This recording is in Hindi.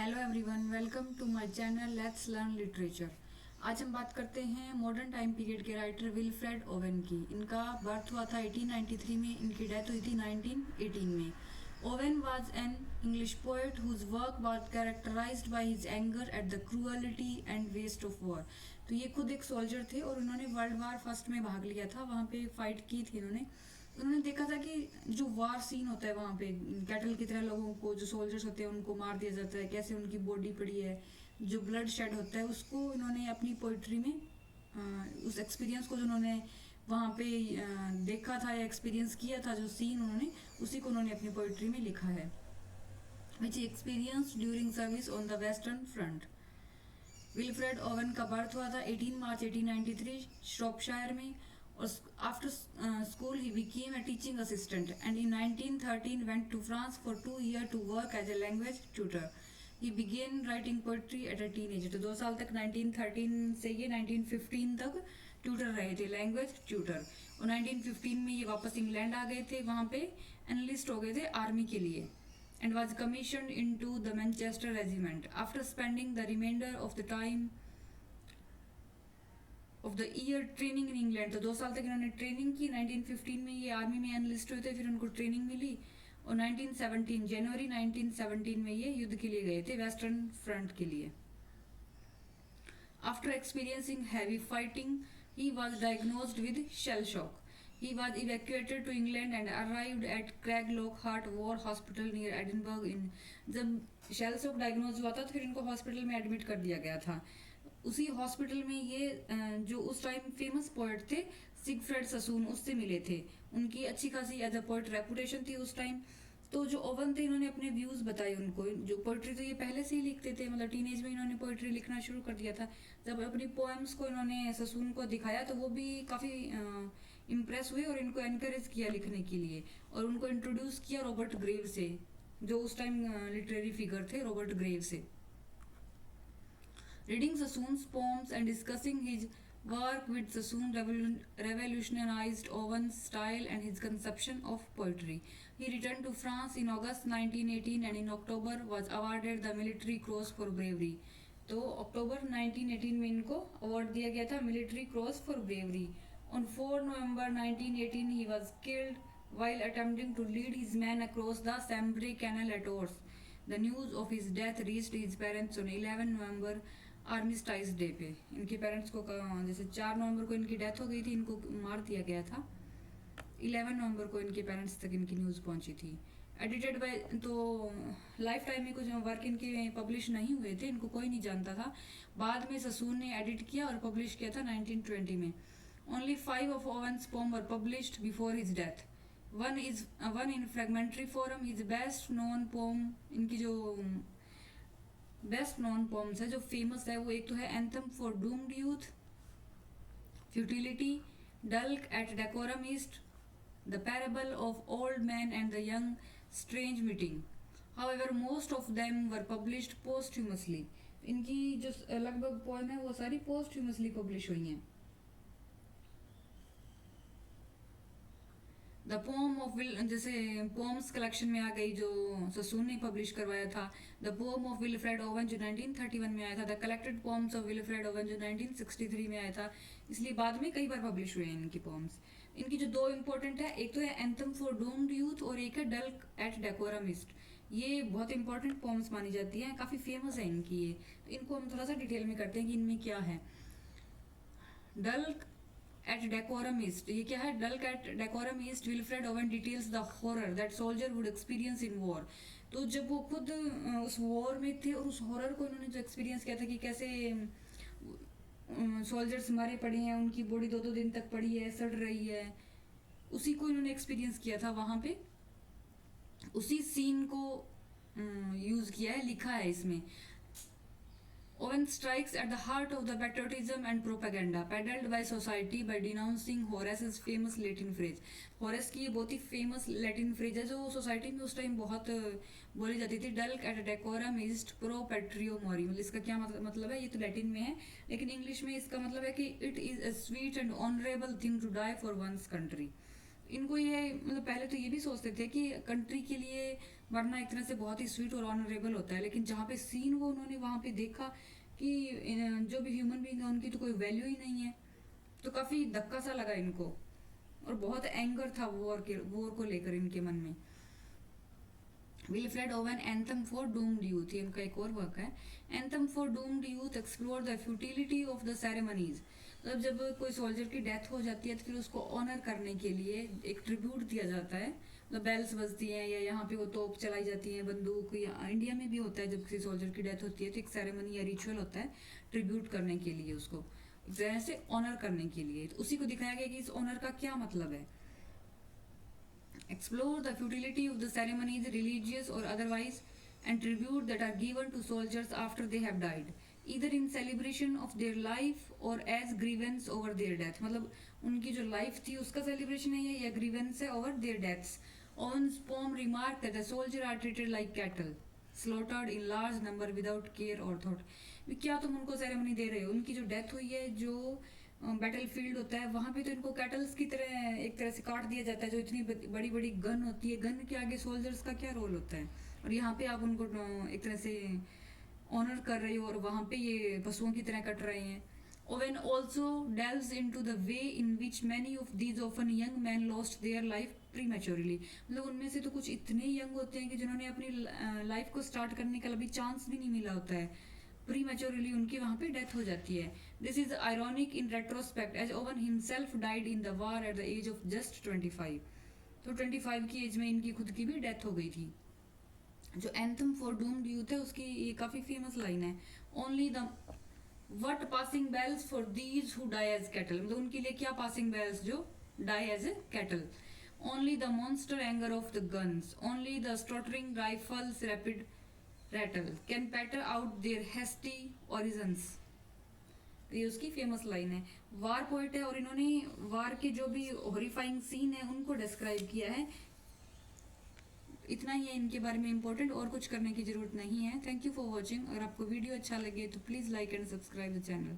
Hello everyone, welcome to my channel let's learn literature. आज हम बात करते हैं मॉडर्न टाइम पीरियड के राइटर विल्फ्रेड ओवेन की। इनका बर्थ हुआ था 1893 में, इनकी डेथ हुई थी 1918 में। Owen was an English poet whose work was characterised by his anger at the cruelty and waste of war. तो ये खुद एक सोल्जर थे और उन्होंने वर्ल्ड वार फर्स्ट में भाग लिया था, वहाँ पे फाइट की थी उन्होंने देखा था कि जो वार सीन होता है वहाँ पे कैटल की तरह लोगों को, जो सोल्जर्स होते हैं उनको मार दिया जाता है, कैसे उनकी बॉडी पड़ी है, जो ब्लड शेड होता है उसको इन्होंने अपनी पोइट्री में उस एक्सपीरियंस को जो उन्होंने वहाँ पे देखा था या एक्सपीरियंस किया था, जो सीन उन्होंने उसी को उन्होंने अपनी पोइट्री में लिखा है। Which experience during service on the western front. Wilfred Owen का बर्थ हुआ था 18 मार्च 1893 श्रॉपशायर में, और after school he became a teaching assistant and in 1913 went to France for 2 years to work as a language tutor. He began writing poetry at a teenage. तो 2 साल तक 1913 से ये 1915 तक ट्यूटर रहे थे, लैंग्वेज ट्यूटर। और 1915 में ये वापस इंग्लैंड आ गए थे, वहाँ पे एनलिस्ट हो गए थे आर्मी के लिए and was commissioned into the Manchester Regiment. After spending the remainder of the time of the year training in England, तो 2 साल तक इन्होंने ट्रेनिंग की। 1915 में ये आर्मी में एनलिस्ट हुए थे, फिर उनको ट्रेनिंग मिली और 1917 जनवरी 1917 में ये युद्ध के लिए गए थे, वेस्टर्न फ्रंट के लिए। After experiencing heavy fighting, he was diagnosed with shell shock. He was evacuated to England and arrived at Craiglockhart War Hospital near Edinburgh in जब शेल शॉक डायग्नोज हुआ था तो फिर इनको हॉस्पिटल में एडमिट कर दिया गया था। उसी हॉस्पिटल में ये जो उस टाइम फेमस पोएट थे सिगफ्रेड ससून, उससे मिले थे। उनकी अच्छी खासी एज अ पोएट रेपुटेशन थी उस टाइम। तो जो ओवन थे इन्होंने अपने व्यूज बताए उनको। जो पोइट्री तो ये पहले से ही लिखते थे, मतलब टीनेज में इन्होंने पोइट्री लिखना शुरू कर दिया था। जब अपनी पोएम्स को इन्होंने ससून को दिखाया तो वो भी काफ़ी इम्प्रेस हुए और इनको एनकरेज किया लिखने के लिए, और उनको इंट्रोड्यूस किया रॉबर्ट ग्रेव से, जो उस टाइम लिटरेरी फिगर थे, रॉबर्ट ग्रेव से। Reading Sassoon's poems and discussing his work with Sassoon revolutionized Owen's style and his conception of poetry. He returned to France in August 1918 and in October was awarded the Military Cross for bravery. तो अक्टूबर 1918 में इनको अवार्ड दिया गया था military cross for bravery. On 4 November 1918 he was killed while attempting to lead his men across the Sambre Canal at Ors. The news of his death reached his parents on 11 November आर्मिस्टाइज day पे। इनके पेरेंट्स को जैसे 4 नवंबर को इनकी डेथ हो गई थी, इनको मार दिया गया था, 11 नवंबर को इनके पेरेंट्स तक इनकी न्यूज़ पहुंची थी। एडिटेड बाय, तो लाइफ टाइम में कुछ वर्क इनके पब्लिश नहीं हुए थे, इनको कोई नहीं जानता था। बाद में ससून ने एडिट किया और पब्लिश किया था 1920 में। Only 5 of Owen's poem were published before his death. One in fragmentary form. His best known poem, इनकी जो बेस्ट नॉन पोम्स है जो फेमस है वो एक तो है anthem for doomed youth, futility, dulce et decorum est, the parable of old man and the young, strange meeting. However most of them were published posthumously. इनकी जो लगभग पोएम है वो सारी पोस्ट्यूमसली पब्लिश हुई हैं। द पोम ऑफ जैसे पोम्स कलेक्शन में आ गई जो ससून ने पब्लिश करवाया था, the pome of Wilfred Owen जो 1931 में आया था, the collected poems of Wilfred Owen जो 1963 में आया था। इसलिए बाद में कई बार पब्लिश हुए हैं इनकी पोम्स। इनकी जो 2 इंपॉर्टेंट है, एक तो है एंथम फॉर डूम्ड यूथ और एक है डल्क एट डेकोरम ईस्ट। ये बहुत इंपॉर्टेंट पोम्स मानी जाती हैं, काफ़ी फेमस है इनकी ये। तो इनको हम थोड़ा सा डिटेल में करते हैं कि इनमें क्या है। डल्क एट डेकोरम ईस्ट, ये क्या है? Dulce et decorum est, Wilfred Owen details the horror that soldier would experience in war. तो जब वो खुद उस वॉर में थे और उस हॉरर को इन्होंने जो एक्सपीरियंस किया था कि कैसे सोल्जर्स मारे पड़े हैं, उनकी बॉडी 2-2 दिन तक पड़ी है, सड़ रही है, उसी को इन्होंने एक्सपीरियंस किया था वहाँ पे। उसी सीन को यूज किया है, लिखा है इसमें। Owen strikes at the heart of the patriotism and propaganda peddled by society by denouncing Horace's famous Latin phrase. Horace की ये बहुत ही फेमस लैटिन फ्रेज है जो सोसाइटी में उस टाइम बहुत बोली जाती थी। डल्क एट डेकोरम ईस्ट प्रो पेट्रियो मोरी, मतलब इसका क्या मतलब है? ये तो लैटिन में है, लेकिन इंग्लिश में इसका मतलब है कि it is a sweet and honourable thing to die for one's country. इनको ये मतलब पहले तो ये भी सोचते थे कि कंट्री के लिए मरना एक तरह से बहुत ही स्वीट और ऑनरेबल होता है, लेकिन जहाँ पे सीन वो उन्होंने वहाँ पे देखा कि जो भी ह्यूमन बींग है उनकी तो कोई वैल्यू ही नहीं है, तो काफ़ी धक्का सा लगा इनको और बहुत एंगर था वॉर को लेकर इनके मन में। Wilfred oven anthem for doomed youth, ये इनका एक और वर्क है। Anthem for doomed youth explore the futility of the ceremonies. मतलब जब कोई सोल्जर की डेथ हो जाती है तो फिर उसको ऑनर करने के लिए एक ट्रिब्यूट दिया जाता है, मतलब बेल्स बजती हैं या यहाँ पे वो तोप चलाई जाती है, बंदूक, या इंडिया में भी होता है जब किसी सोल्जर की डेथ होती है तो एक सेरेमनी या रिचुअल होता है ट्रिब्यूट करने के लिए, उसको एक तरह से ऑनर करने के लिए। तो उसी को दिखाया गया कि इस ऑनर का क्या मतलब है। Explore the futility of the ceremonies, religious or otherwise, and tribute that are given to soldiers after they have died, either in celebration of their life or as grievance over their death। मतलब उनकी जो लाइफ थी उसका सेलिब्रेशन है या ग्रीवेंस है over their deaths. Owen's poem remarked that the soldiers are treated like cattle, slaughtered in large number without care or thought। क्या तुम उनको सेरेमनी दे रहे हो? उनकी जो डेथ हुई है, जो बैटल फील्ड होता है वहां पे तो इनको कैटल्स की तरह एक तरह से काट दिया जाता है, जो इतनी बड़ी बड़ी गन होती है, गन के आगे सोल्जर्स का क्या रोल होता है। और यहाँ पे आप उनको एक तरह से ऑनर कर रहे हो और वहां पे ये पशुओं की तरह कट रहे हैं। Owen also delves into the way in which many of these often young men lost their life prematurely। मतलब उनमें से तो कुछ इतने यंग होते हैं कि जिन्होंने अपनी लाइफ को स्टार्ट करने का अभी चांस भी नहीं मिला होता है, प्रीमेच्योरली उनकी वहां पे डेथ हो जाती है। This is ironic in retrospect as Owen himself died in the war at the age of just 25। तो 25 की एज में इनकी खुद की भी डेथ हो गई थी। जो एंथम फॉर डूम्ड यूथ है उसकी ये काफी फेमस लाइन है, only the what passing bells for these who die as cattle. मतलब उनके लिए क्या पासिंग बेल्स जो die as a cattle. Only the monster anger of the guns, only the stuttering rifles rapid rattle can patter out their hasty orisons। ये उसकी फेमस लाइन है। वार पोएट है और इन्होंने वार के जो भी हॉरिफाइंग सीन है उनको डिस्क्राइब किया है। इतना ही है इनके बारे में इम्पोर्टेंट, और कुछ करने की जरूरत नहीं है। Thank you for watching. अगर आपको वीडियो अच्छा लगे तो please like and subscribe the channel.